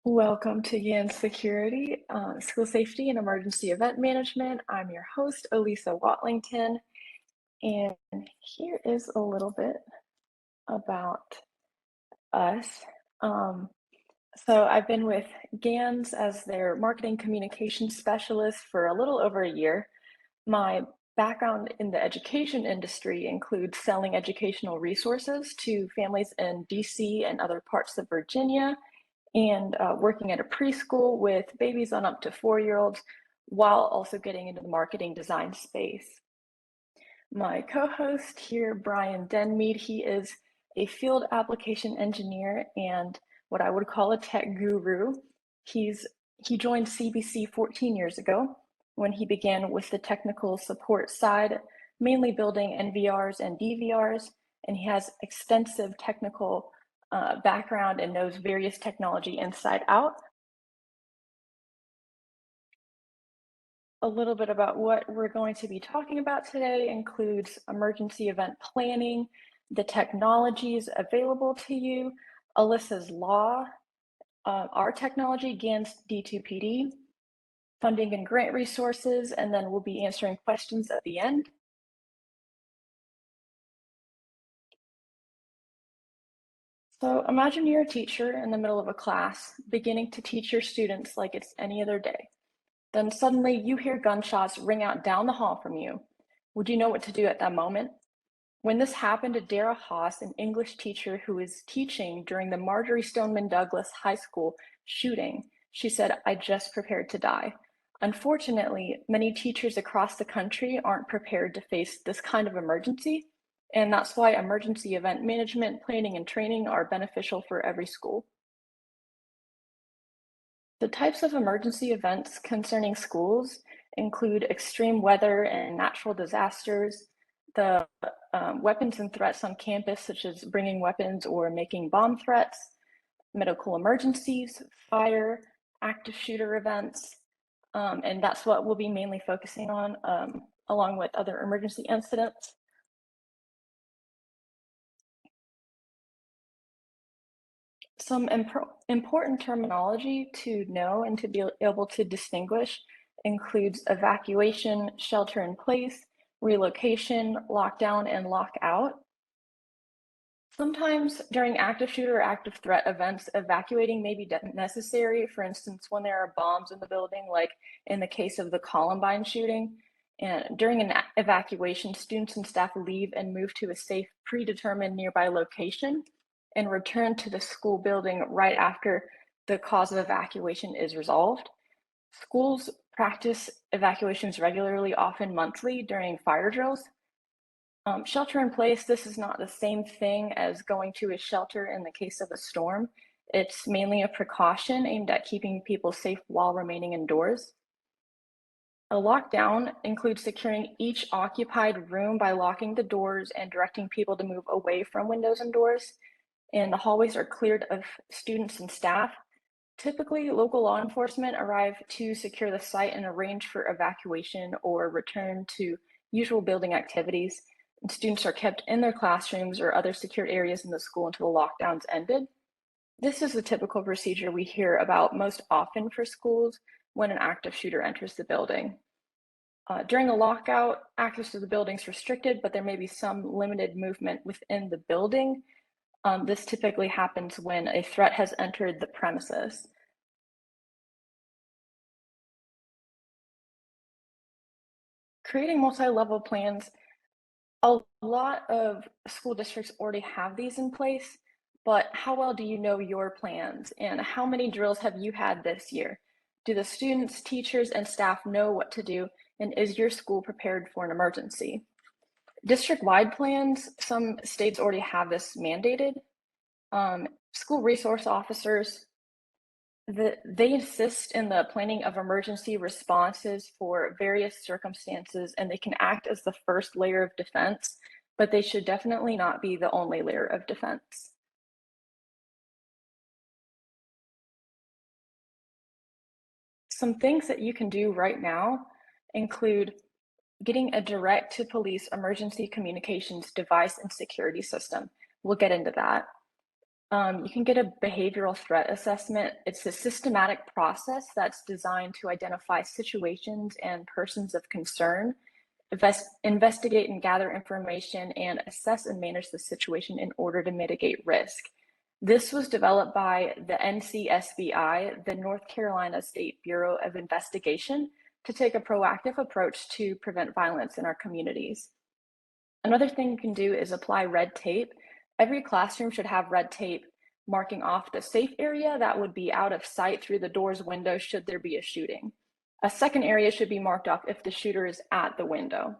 Welcome to Yan Security, School Safety and Emergency Event Management. I'm your host, Elisa Watlington, and here is a little bit about us. Um, so I've been with GANS as their marketing communications specialist for a little over a year. My background in the education industry includes selling educational resources to families in DC and other parts of Virginia and working at a preschool with babies on up to 4-year-olds while also getting into the marketing design space. My co-host here, Brian Denmead, he is a field application engineer and what I would call a tech guru. He joined CBC 14 years ago when he began with the technical support side, mainly building NVRs and DVRs, and he has extensive technical background and knows various technology inside out. A little bit about what we're going to be talking about today includes emergency event planning, the technologies available to you, Alyssa's Law, our technology, GANS D2PD, funding and grant resources, and then we'll be answering questions at the end. So imagine you're a teacher in the middle of a class, beginning to teach your students like it's any other day. Then suddenly you hear gunshots ring out down the hall from you. Would you know what to do at that moment? When this happened to Dara Haas, an English teacher who was teaching during the Marjorie Stoneman Douglas High School shooting, she said, "I just prepared to die." Unfortunately, many teachers across the country aren't prepared to face this kind of emergency, and that's why emergency event management, planning, and training are beneficial for every school. The types of emergency events concerning schools include extreme weather and natural disasters, the weapons and threats on campus, such as bringing weapons or making bomb threats, medical emergencies, fire, active shooter events, and that's what we'll be mainly focusing on, along with other emergency incidents. Some important terminology to know and to be able to distinguish includes evacuation, shelter in place, relocation, lockdown, and lockout. Sometimes during active shooter or active threat events, evacuating may be necessary. For instance, when there are bombs in the building, like in the case of the Columbine shooting. And during an evacuation, students and staff leave and move to a safe, predetermined nearby location and return to the school building right after the cause of evacuation is resolved. Schools practice evacuations regularly, often monthly, during fire drills. Shelter in place, this is not the same thing as going to a shelter in the case of a storm. It's mainly a precaution aimed at keeping people safe while remaining indoors. A lockdown includes securing each occupied room by locking the doors and directing people to move away from windows and doors. And the hallways are cleared of students and staff. Typically, local law enforcement arrive to secure the site and arrange for evacuation or return to usual building activities. And students are kept in their classrooms or other secured areas in the school until the lockdowns ended. This is the typical procedure we hear about most often for schools when an active shooter enters the building. During a lockout, access to the building is restricted, but there may be some limited movement within the building. This typically happens when a threat has entered the premises. Creating multi-level plans, a lot of school districts already have these in place, but how well do you know your plans and how many drills have you had this year? Do the students, teachers, and staff know what to do, and is your school prepared for an emergency? District-wide plans, some states already have this mandated. School resource officers, they assist in the planning of emergency responses for various circumstances, and they can act as the first layer of defense, but they should definitely not be the only layer of defense. Some things that you can do right now include getting a direct to police emergency communications device and security system. We'll get into that. You can get a behavioral threat assessment. It's a systematic process that's designed to identify situations and persons of concern, investigate and gather information, and assess and manage the situation in order to mitigate risk. This was developed by the NCSBI, the North Carolina State Bureau of Investigation, to take a proactive approach to prevent violence in our communities. Another thing you can do is apply red tape. Every classroom should have red tape marking off the safe area that would be out of sight through the doors, windows, should there be a shooting. A second area should be marked off if the shooter is at the window.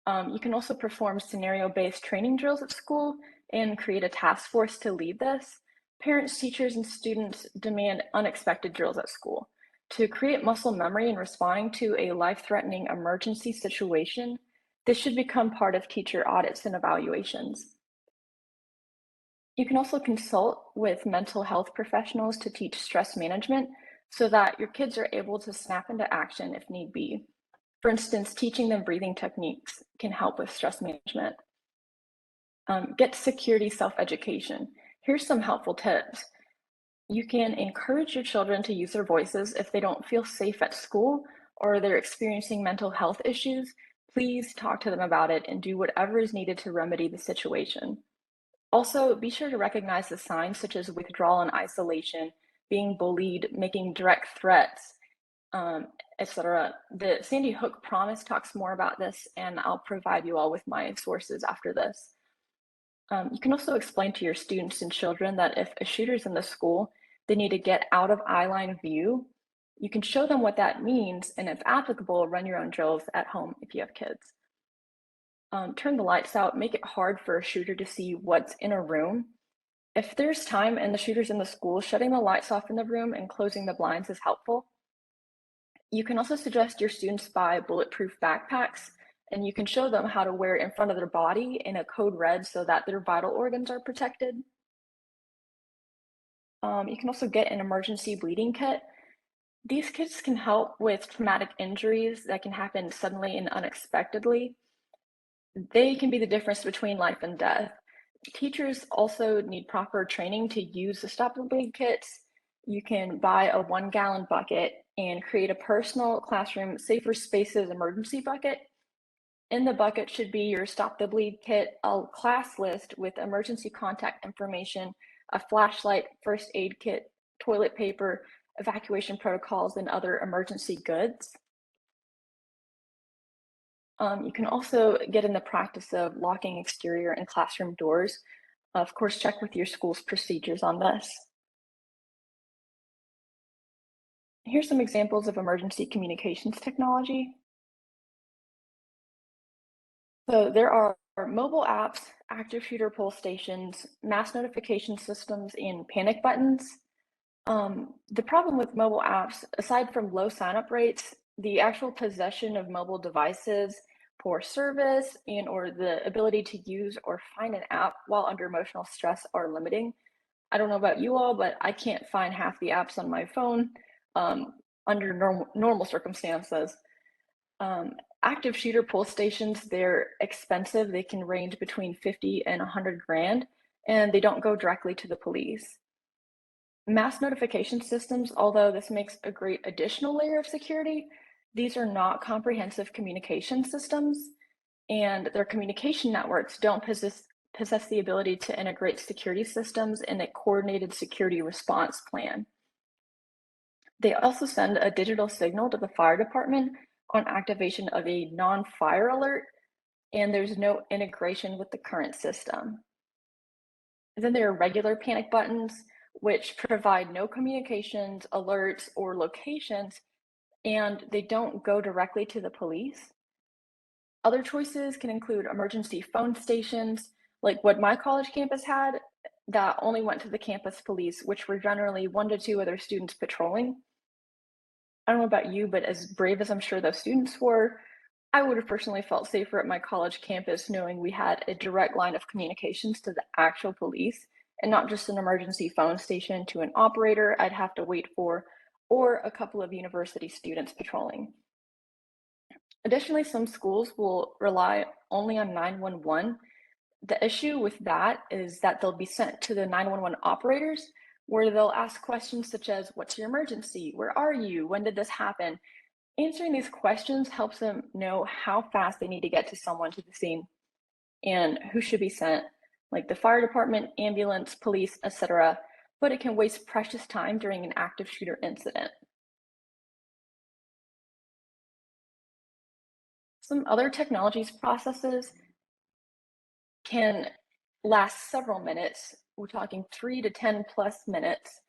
You can also perform scenario-based training drills at school and create a task force to lead this. Parents, teachers, and students demand unexpected drills at school. To create muscle memory in responding to a life-threatening emergency situation, this should become part of teacher audits and evaluations. You can also consult with mental health professionals to teach stress management so that your kids are able to snap into action if need be. For instance, teaching them breathing techniques can help with stress management. Get security self-education. Here's some helpful tips. You can encourage your children to use their voices if they don't feel safe at school or they're experiencing mental health issues. Please talk to them about it and do whatever is needed to remedy the situation. Also, be sure to recognize the signs such as withdrawal and isolation, being bullied, making direct threats, etc. The Sandy Hook Promise talks more about this, and I'll provide you all with my sources after this. You can also explain to your students and children that if a shooter's in the school, they need to get out of eyeline view. You can show them what that means, and if applicable, run your own drills at home if you have kids. Turn the lights out, make it hard for a shooter to see what's in a room. If there's time and the shooter's in the school, shutting the lights off in the room and closing the blinds is helpful. You can also suggest your students buy bulletproof backpacks, and you can show them how to wear it in front of their body in a code red so that their vital organs are protected. You can also get an emergency bleeding kit. These kits can help with traumatic injuries that can happen suddenly and unexpectedly. They can be the difference between life and death. Teachers also need proper training to use the Stop the Bleed kits. You can buy a 1-gallon bucket and create a personal classroom safer spaces emergency bucket. In the bucket should be your Stop the Bleed kit, a class list with emergency contact information, a flashlight, first aid kit, toilet paper, evacuation protocols, and other emergency goods. You can also get in the practice of locking exterior and classroom doors. Of course, check with your school's procedures on this. Here's some examples of emergency communications technology. So there are mobile apps, active shooter pull stations, mass notification systems, and panic buttons. The problem with mobile apps, aside from low signup rates, the actual possession of mobile devices, poor service, and or the ability to use or find an app while under emotional stress are limiting. I don't know about you all, but I can't find half the apps on my phone under normal circumstances. Um, Active shooter pull stations, they're expensive. They can range between 50 and 100 grand, and they don't go directly to the police. Mass notification systems, although this makes a great additional layer of security, these are not comprehensive communication systems, and their communication networks don't possess the ability to integrate security systems in a coordinated security response plan. They also send a digital signal to the fire department on activation of a non-fire alert, and there's no integration with the current system. Then there are regular panic buttons, which provide no communications, alerts, or locations, and they don't go directly to the police. Other choices can include emergency phone stations, like what my college campus had, that only went to the campus police, which were generally 1 to 2 other students patrolling. I don't know about you, but as brave as I'm sure those students were, I would have personally felt safer at my college campus knowing we had a direct line of communications to the actual police and not just an emergency phone station to an operator I'd have to wait for or a couple of university students patrolling. Additionally, some schools will rely only on 911. The issue with that is that they'll be sent to the 911 operators where they'll ask questions such as, what's your emergency? Where are you? When did this happen? Answering these questions helps them know how fast they need to get to someone to the scene and who should be sent, like the fire department, ambulance, police, etc. But it can waste precious time during an active shooter incident. Some other technologies processes can last several minutes. We're talking 3 to 10+ minutes,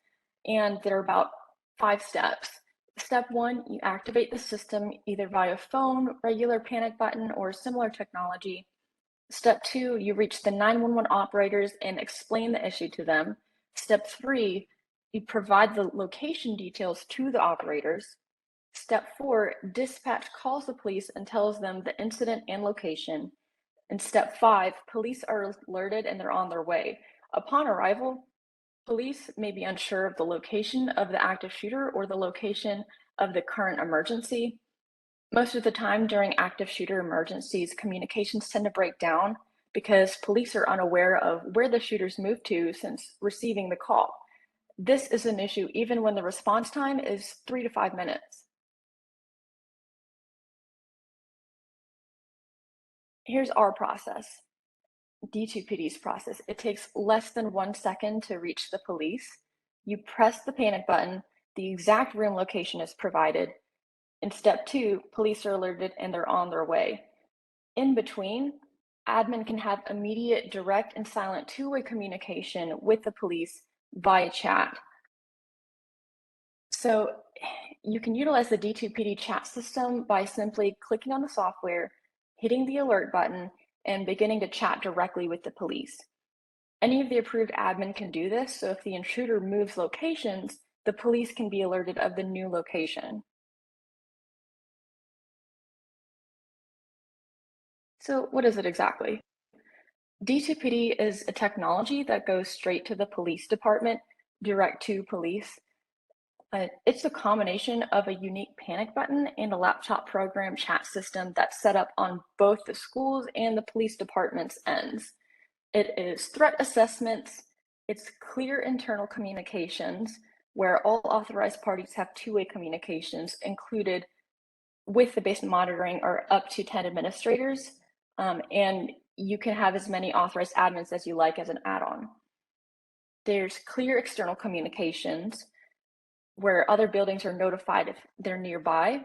and they're about 5 steps. Step one, you activate the system either via phone, regular panic button, or similar technology. Step two, you reach the 911 operators and explain the issue to them. Step three, you provide the location details to the operators. Step four, dispatch calls the police and tells them the incident and location. In step five, police are alerted and they're on their way. Upon arrival, police may be unsure of the location of the active shooter or the location of the current emergency. Most of the time during active shooter emergencies, communications tend to break down because police are unaware of where the shooters moved to since receiving the call. This is an issue even when the response time is 3 to 5 minutes. Here's our process. D2PD's process. It takes less than 1 second to reach the police. You press the panic button, the exact room location is provided. In step two, police are alerted and they're on their way. In between, admin can have immediate, direct, and silent two-way communication with the police via chat. So you can utilize the D2PD chat system by simply clicking on the software, hitting the alert button, and beginning to chat directly with the police. Any of the approved admin can do this, so if the intruder moves locations, the police can be alerted of the new location. So what is it exactly? D2PD is a technology that goes straight to the police department, direct to police. It's a combination of a unique panic button and a laptop program chat system that's set up on both the schools and the police department's ends. It is threat assessments, it's clear internal communications where all authorized parties have two-way communications included with the base monitoring or up to 10 administrators. And you can have as many authorized admins as you like as an add-on. There's clear external communications where other buildings are notified if they're nearby.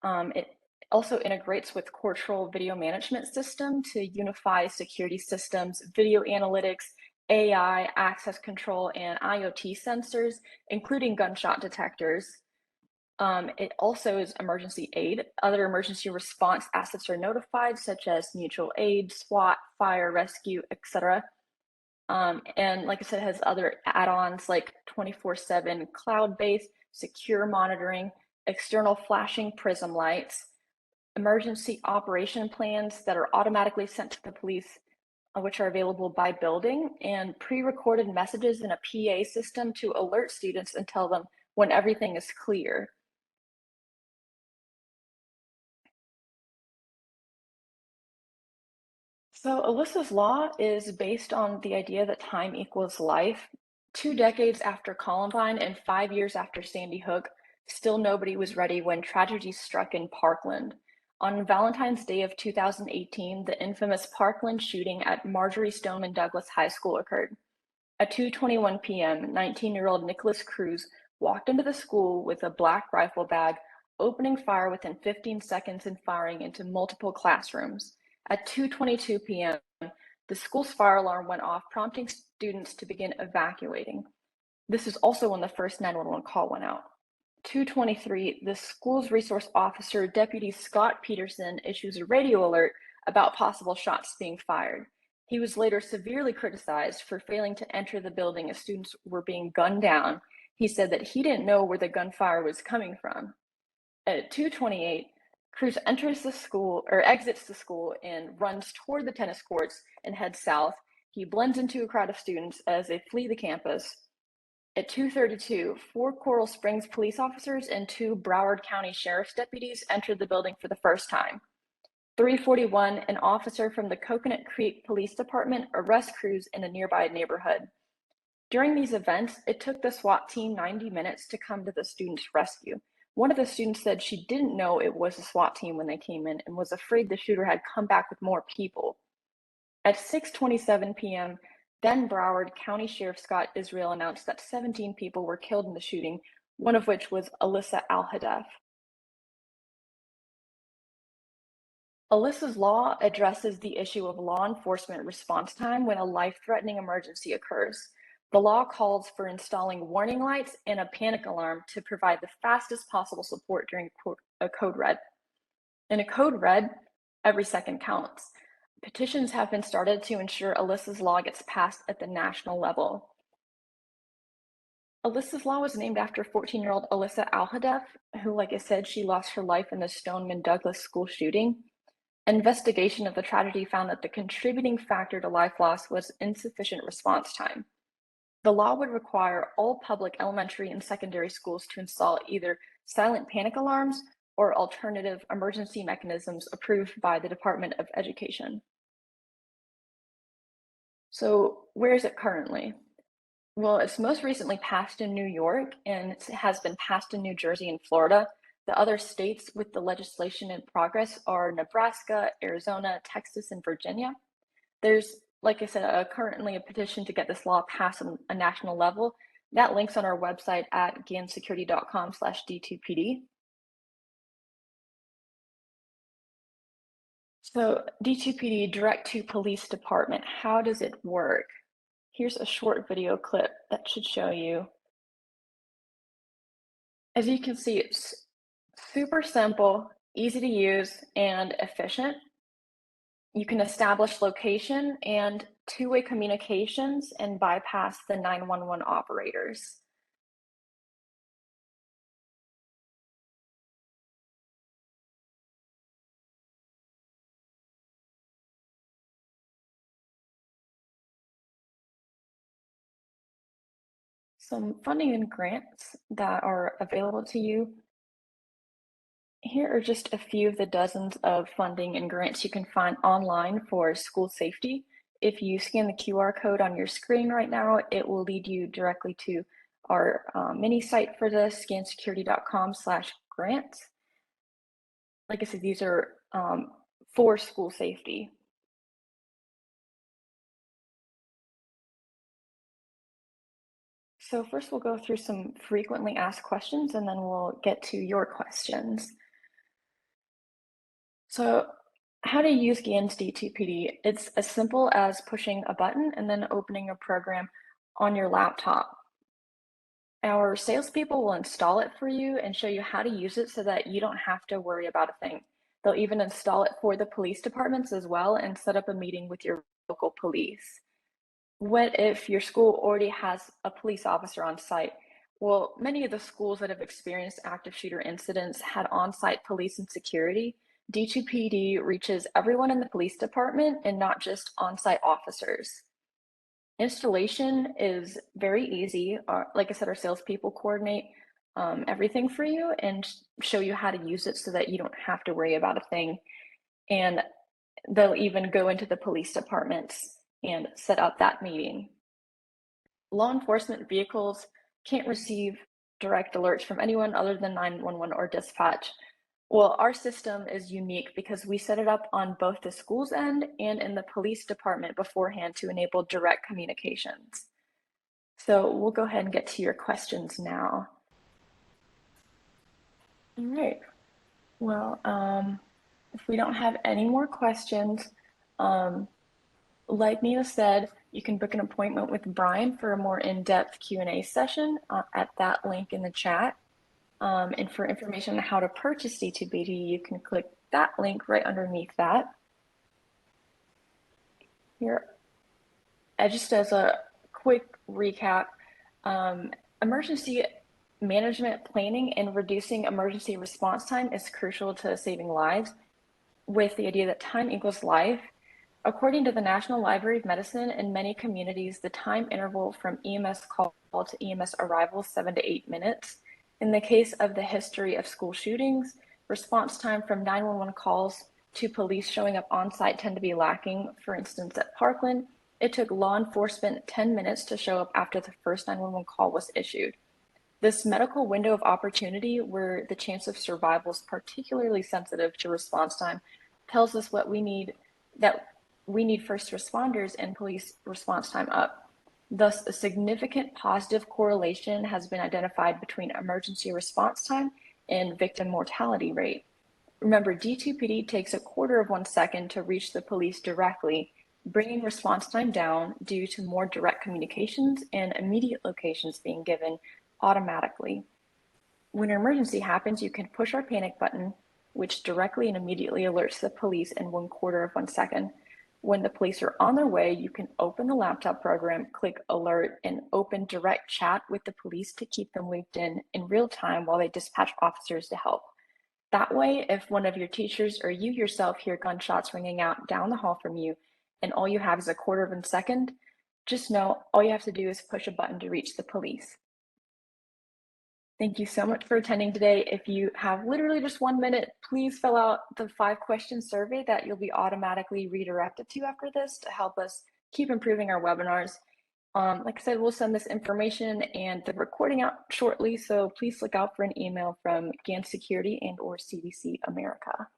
It also integrates with Cortrol video management system to unify security systems, video analytics, AI, access control, and IoT sensors, including gunshot detectors. It also is emergency aid. Other emergency response assets are notified, such as mutual aid, SWAT, fire, rescue, etc. And like I said, it has other add-ons like 24/7 cloud-based secure monitoring, external flashing prism lights, emergency operation plans that are automatically sent to the police, which are available by building, and pre-recorded messages in a PA system to alert students and tell them when everything is clear. So Alyssa's law is based on the idea that time equals life. 2 decades after Columbine and 5 years after Sandy Hook, still nobody was ready when tragedy struck in Parkland. On Valentine's Day of 2018, the infamous Parkland shooting at Marjorie Stoneman Douglas High School occurred. At 2:21 p.m., 19-year-old Nicholas Cruz walked into the school with a black rifle bag, opening fire within 15 seconds and firing into multiple classrooms. At 2:22 p.m., the school's fire alarm went off, prompting students to begin evacuating. This is also when the first 911 call went out. 2:23, the school's resource officer, Deputy Scott Peterson, issues a radio alert about possible shots being fired. He was later severely criticized for failing to enter the building as students were being gunned down. He said that he didn't know where the gunfire was coming from. At 2:28, Cruz enters the school or exits the school and runs toward the tennis courts and heads south. He blends into a crowd of students as they flee the campus. At 2:32, four Coral Springs police officers and two Broward County Sheriff's deputies entered the building for the first time. 3:41, an officer from the Coconut Creek Police Department arrests crews in a nearby neighborhood. During these events, it took the SWAT team 90 minutes to come to the student's rescue. One of the students said she didn't know it was a SWAT team when they came in and was afraid the shooter had come back with more people. At 6:27 p.m., then Broward County Sheriff Scott Israel announced that 17 people were killed in the shooting, one of which was Alyssa Al-Hadaf. Alyssa's law addresses the issue of law enforcement response time when a life-threatening emergency occurs. The law calls for installing warning lights and a panic alarm to provide the fastest possible support during a code red. In a code red, every second counts. Petitions have been started to ensure Alyssa's law gets passed at the national level. Alyssa's law was named after 14-year-old Alyssa Al-Hadaf, who, like I said, she lost her life in the Stoneman Douglas school shooting. Investigation of the tragedy found that the contributing factor to life loss was insufficient response time. The law would require all public elementary and secondary schools to install either silent panic alarms or alternative emergency mechanisms approved by the Department of Education. So, where is it currently? Well, it's most recently passed in New York and it has been passed in New Jersey and Florida. The other states with the legislation in progress are Nebraska, Arizona, Texas, and Virginia. There's, like I said, currently a petition to get this law passed on a national level. That link's on our website at gansecurity.com/D2PD. So D2PD, Direct to Police Department, how does it work? Here's a short video clip that should show you. As you can see, it's super simple, easy to use, and efficient. You can establish location and two-way communications and bypass the 911 operators. Some funding and grants that are available to you. Here are just a few of the dozens of funding and grants you can find online for school safety. If you scan the QR code on your screen right now, it will lead you directly to our mini site for this, gansecurity.com/grants. Like I said, these are for school safety. So first we'll go through some frequently asked questions and then we'll get to your questions. So how to use GAN's D2PD? It's as simple as pushing a button and then opening a program on your laptop. Our salespeople will install it for you and show you how to use it so that you don't have to worry about a thing. They'll even install it for the police departments as well and set up a meeting with your local police. What if your school already has a police officer on site? Well, many of the schools that have experienced active shooter incidents had on-site police and security. D2PD reaches everyone in the police department and not just on-site officers. Installation is very easy. Like I said, our salespeople coordinate everything for you and show you how to use it so that you don't have to worry about a thing. And they'll even go into the police departments and set up that meeting. Law enforcement vehicles can't receive direct alerts from anyone other than 911 or dispatch. Well, our system is unique because we set it up on both the school's end and in the police department beforehand to enable direct communications. So we'll go ahead and get to your questions now. All right. Well, if we don't have any more questions, like Nina said, you can book an appointment with Brian for a more in-depth Q&A session at that link in the chat. And for information on how to purchase D2PD, you can click that link right underneath that. Here, just as a quick recap, emergency management planning and reducing emergency response time is crucial to saving lives, with the idea that time equals life. According to the National Library of Medicine, in many communities, the time interval from EMS call to EMS arrival is 7 to 8 minutes. In the case of the history of school shootings, response time from 911 calls to police showing up on site tend to be lacking. For instance, at Parkland, it took law enforcement 10 minutes to show up after the first 911 call was issued. This medical window of opportunity, where the chance of survival is particularly sensitive to response time, tells us what we need, that we need first responders and police response time up. Thus, a significant positive correlation has been identified between emergency response time and victim mortality rate. Remember, D2PD takes 1/4 of 1 second to reach the police directly, bringing response time down due to more direct communications and immediate locations being given automatically. When an emergency happens, you can push our panic button, which directly and immediately alerts the police in 1/4 of 1 second. When the police are on their way, you can open the laptop program, click alert, and open direct chat with the police to keep them looped in real time while they dispatch officers to help. That way, if one of your teachers or you yourself hear gunshots ringing out down the hall from you, and all you have is 1/4 of a second, just know all you have to do is push a button to reach the police. Thank you so much for attending today. If you have literally just 1 minute, please fill out the 5-question survey that you'll be automatically redirected to after this to help us keep improving our webinars. Like I said, we'll send this information and the recording out shortly, so please look out for an email from GAN Security and/or CDC America.